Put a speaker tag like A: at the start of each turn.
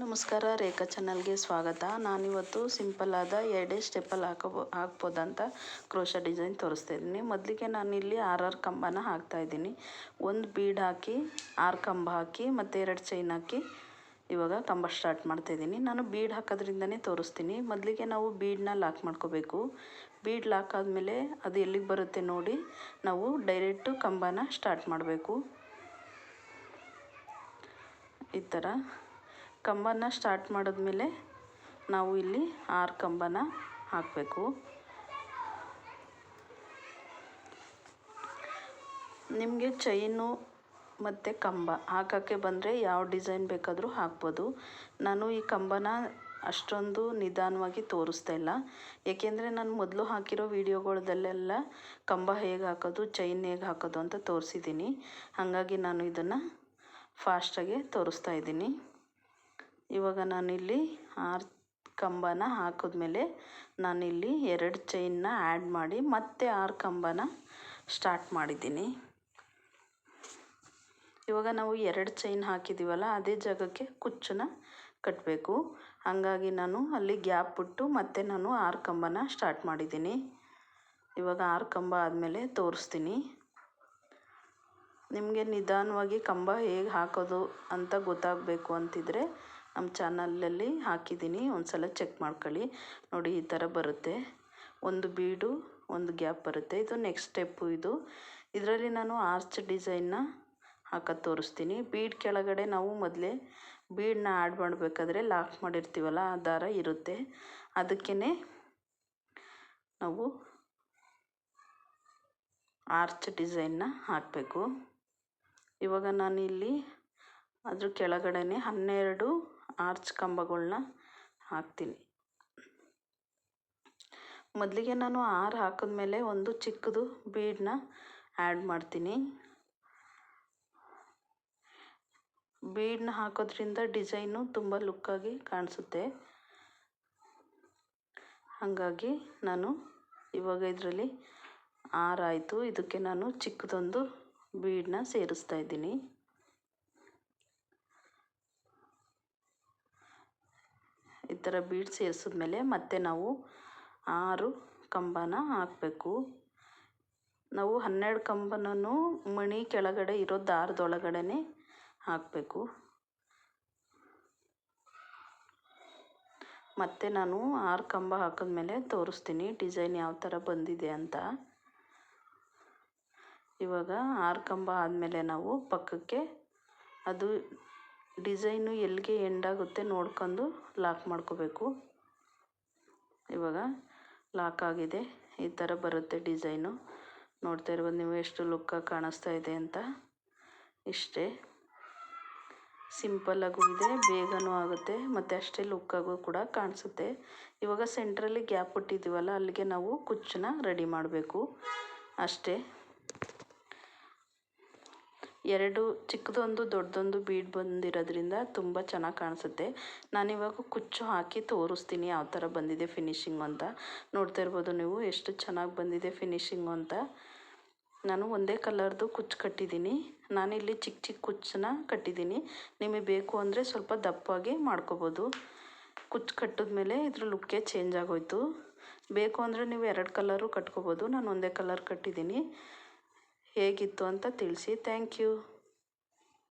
A: ನಮಸ್ಕಾರ, ರೇಖಾ ಚಾನಲ್ಗೆ ಸ್ವಾಗತ. ನಾನಿವತ್ತು ಸಿಂಪಲ್ಲಾದ 2 ಸ್ಟೆಪ್ಪಲ್ಲಿ ಹಾಕ್ಬೋದಂತ ಕ್ರೋಶಾ ಡಿಸೈನ್ ತೋರಿಸ್ತಾ ಇದ್ದೀನಿ. ಮೊದಲಿಗೆ ನಾನಿಲ್ಲಿ 6 ಕಂಬನ ಹಾಕ್ತಾಯಿದ್ದೀನಿ. ಒಂದು ಬೀಡ್ ಹಾಕಿ 6 ಕಂಬ ಹಾಕಿ ಮತ್ತು 2 ಚೈನ್ ಹಾಕಿ ಇವಾಗ ಕಂಬ ಸ್ಟಾರ್ಟ್ ಮಾಡ್ತಾಯಿದ್ದೀನಿ. ನಾನು ಬೀಡ್ ಹಾಕೋದ್ರಿಂದನೇ ತೋರಿಸ್ತೀನಿ. ಮೊದಲಿಗೆ ನಾವು ಬೀಡನ್ನ ಲಾಕ್ ಮಾಡ್ಕೋಬೇಕು. ಬೀಡ್ ಲಾಕ್ ಆದಮೇಲೆ ಅದು ಎಲ್ಲಿಗೆ ಬರುತ್ತೆ ನೋಡಿ, ನಾವು ಡೈರೆಕ್ಟು ಕಂಬನ ಸ್ಟಾರ್ಟ್ ಮಾಡಬೇಕು. ಈ ಥರ ಕಂಬನ ಸ್ಟಾರ್ಟ್ ಮಾಡಿದ್ಮೇಲೆ ನಾವು ಇಲ್ಲಿ 6 ಕಂಬನ ಹಾಕಬೇಕು. ನಿಮಗೆ ಚೈನು ಮತ್ತು ಕಂಬ ಹಾಕೋಕ್ಕೆ ಬಂದರೆ ಯಾವ ಡಿಸೈನ್ ಬೇಕಾದರೂ ಹಾಕ್ಬೋದು. ನಾನು ಈ ಕಂಬನ ಅಷ್ಟೊಂದು ನಿಧಾನವಾಗಿ ತೋರಿಸ್ತಾ ಇಲ್ಲ, ಏಕೆಂದರೆ ನಾನು ಮೊದಲು ಹಾಕಿರೋ ವಿಡಿಯೋಗಳದಲ್ಲೆಲ್ಲ ಕಂಬ ಹೇಗೆ ಹಾಕೋದು, ಚೈನ್ ಹೇಗೆ ಹಾಕೋದು ಅಂತ ತೋರಿಸಿದ್ದೀನಿ. ಹಾಗಾಗಿ ನಾನು ಇದನ್ನು ಫಾಸ್ಟಾಗೆ ತೋರಿಸ್ತಾ ಇದ್ದೀನಿ. ಇವಾಗ ನಾನಿಲ್ಲಿ 6 ಕಂಬನ ಹಾಕಿದ್ಮೇಲೆ ನಾನಿಲ್ಲಿ 2 ಚೈನ್ನ ಆ್ಯಡ್ ಮಾಡಿ ಮತ್ತೆ 6 ಕಂಬನ ಸ್ಟಾರ್ಟ್ ಮಾಡಿದ್ದೀನಿ. ಇವಾಗ ನಾವು 2 ಚೈನ್ ಹಾಕಿದ್ದೀವಲ್ಲ, ಅದೇ ಜಾಗಕ್ಕೆ ಕುಚ್ಚನ್ನ ಕಟ್ಟಬೇಕು. ಹಾಗಾಗಿ ನಾನು ಅಲ್ಲಿ ಗ್ಯಾಪ್ ಬಿಟ್ಟು ಮತ್ತೆ ನಾನು 6 ಕಂಬನ ಸ್ಟಾರ್ಟ್ ಮಾಡಿದ್ದೀನಿ. ಇವಾಗ 6 ಕಂಬ ಆದಮೇಲೆ ತೋರಿಸ್ತೀನಿ. ನಿಮಗೆ ನಿಧಾನವಾಗಿ ಕಂಬ ಹೇಗೆ ಹಾಕೋದು ಅಂತ ಗೊತ್ತಾಗಬೇಕು ಅಂತಿದ್ರೆ ನಮ್ಮ ಚಾನಲಲ್ಲಿ ಹಾಕಿದ್ದೀನಿ, ಒಂದು ಸಲ ಚೆಕ್ ಮಾಡ್ಕೊಳ್ಳಿ. ನೋಡಿ, ಈ ಥರ ಬರುತ್ತೆ. ಒಂದು ಬೀಡು, ಒಂದು ಗ್ಯಾಪ್ ಬರುತ್ತೆ. ಇದು ನೆಕ್ಸ್ಟ್ ಸ್ಟೆಪ್ಪು. ಇದರಲ್ಲಿ ನಾನು ಆರ್ಚ್ ಡಿಸೈನ್ನ ಹಾಕೋದು ತೋರಿಸ್ತೀನಿ. ಬೀಡ್ ಕೆಳಗಡೆ ನಾವು ಮೊದಲೇ ಬೀಡನ್ನ ಆ್ಯಡ್ ಮಾಡಬೇಕಾದ್ರೆ ಲಾಕ್ ಮಾಡಿರ್ತೀವಲ್ಲ, ಆ ದಾರ ಇರುತ್ತೆ. ಅದಕ್ಕೇ ನಾವು ಆರ್ಚ್ ಡಿಸೈನ್ನ ಹಾಕಬೇಕು. ಇವಾಗ ನಾನಿಲ್ಲಿ ಅದ್ರ ಕೆಳಗಡೆನೆ 12 ಆರ್ಚ್ ಕಂಬಗಳನ್ನ ಹಾಕ್ತೀನಿ. ಮೊದಲಿಗೆ ನಾನು 6 ಹಾಕಿದ್ಮೇಲೆ ಒಂದು ಚಿಕ್ಕದು ಬೀಡನ್ನ ಆ್ಯಡ್ ಮಾಡ್ತೀನಿ. ಬೀಡನ್ನ ಹಾಕೋದ್ರಿಂದ ಡಿಸೈನು ತುಂಬ ಲುಕ್ಕಾಗಿ ಕಾಣಿಸುತ್ತೆ. ಹಾಗಾಗಿ ನಾನು ಇವಾಗ ಇದರಲ್ಲಿ 6 ಆಯಿತು. ಇದಕ್ಕೆ ನಾನು ಚಿಕ್ಕದೊಂದು ಬೀಡನ್ನ ಸೇರಿಸ್ತಾ ಇದ್ದೀನಿ. ಈ ಥರ ಬೀಡ್ ಸೇರಿಸಿದ್ಮೇಲೆ ಮತ್ತೆ ನಾವು 6 ಕಂಬನ ಹಾಕಬೇಕು. ನಾವು 12 ಕಂಬನೂ ಮಣಿ ಕೆಳಗಡೆ ಇರೋ ದಾರದೊಳಗಡೆ ಹಾಕಬೇಕು. ಮತ್ತೆ ನಾನು 6 ಕಂಬ ಹಾಕಿದ್ಮೇಲೆ ತೋರಿಸ್ತೀನಿ ಡಿಸೈನ್ ಯಾವ ಥರ ಬಂದಿದೆ ಅಂತ. ಇವಾಗ 6 ಕಂಬ ಆದಮೇಲೆ ನಾವು ಪಕ್ಕಕ್ಕೆ ಅದು ಡಿಸೈನು ಎಲ್ಲಿಗೆ ಎಂಡಾಗುತ್ತೆ ನೋಡ್ಕೊಂಡು ಲಾಕ್ ಮಾಡ್ಕೋಬೇಕು. ಇವಾಗ ಲಾಕ್ ಆಗಿದೆ. ಈ ಥರ ಬರುತ್ತೆ ಡಿಸೈನು. ನೋಡ್ತಾ ಇರ್ಬೋದು ನೀವು ಎಷ್ಟು ಲುಕ್ಕಾಗಿ ಕಾಣಿಸ್ತಾ ಇದೆ ಅಂತ. ಇಷ್ಟೇ ಸಿಂಪಲ್ಲಾಗೂ ಇದೆ, ಬೇಗನೂ ಆಗುತ್ತೆ ಮತ್ತು ಅಷ್ಟೇ ಲುಕ್ಕಾಗೂ ಕೂಡ ಕಾಣಿಸುತ್ತೆ. ಇವಾಗ ಸೆಂಟ್ರಲ್ಲಿ ಗ್ಯಾಪ್ ಬಿಟ್ಟಿದ್ದೀವಲ್ಲ, ಅಲ್ಲಿಗೆ ನಾವು ಕುಚ್ಚನ್ನ ರೆಡಿ ಮಾಡಬೇಕು ಅಷ್ಟೇ. 2 ಚಿಕ್ಕದೊಂದು ದೊಡ್ಡದೊಂದು ಬೀಡ್ ಬಂದಿರೋದ್ರಿಂದ ತುಂಬ ಚೆನ್ನಾಗಿ ಕಾಣಿಸುತ್ತೆ. ನಾನಿವಾಗ ಕುಚ್ಚು ಹಾಕಿ ತೋರಿಸ್ತೀನಿ ಯಾವ ಥರ ಬಂದಿದೆ ಫಿನಿಶಿಂಗು ಅಂತ. ನೋಡ್ತಾ ಇರ್ಬೋದು ನೀವು ಎಷ್ಟು ಚೆನ್ನಾಗಿ ಬಂದಿದೆ ಫಿನಿಶಿಂಗು ಅಂತ. ನಾನು ಒಂದೇ ಕಲರ್ದು ಕುಚ್ಚು ಕಟ್ಟಿದ್ದೀನಿ. ನಾನಿಲ್ಲಿ ಚಿಕ್ಕ ಚಿಕ್ಕ ಕುಚ್ಚನ್ನ ಕಟ್ಟಿದ್ದೀನಿ. ನಿಮಗೆ ಬೇಕು ಅಂದರೆ ಸ್ವಲ್ಪ ದಪ್ಪಾಗಿ ಮಾಡ್ಕೋಬೋದು. ಕುಚ್ಚು ಕಟ್ಟಿದ್ಮೇಲೆ ಇದ್ರ ಲುಕ್ಕೇ ಚೇಂಜ್ ಆಗೋಯ್ತು. ಬೇಕು ಅಂದರೆ ನೀವು 2 ಕಲರು ಕಟ್ಕೋಬೋದು. ನಾನು ಒಂದೇ ಕಲರ್ ಕಟ್ಟಿದ್ದೀನಿ. ಹೇಗಿತ್ತು ಅಂತ ತಿಳಿಸಿ. Thank you.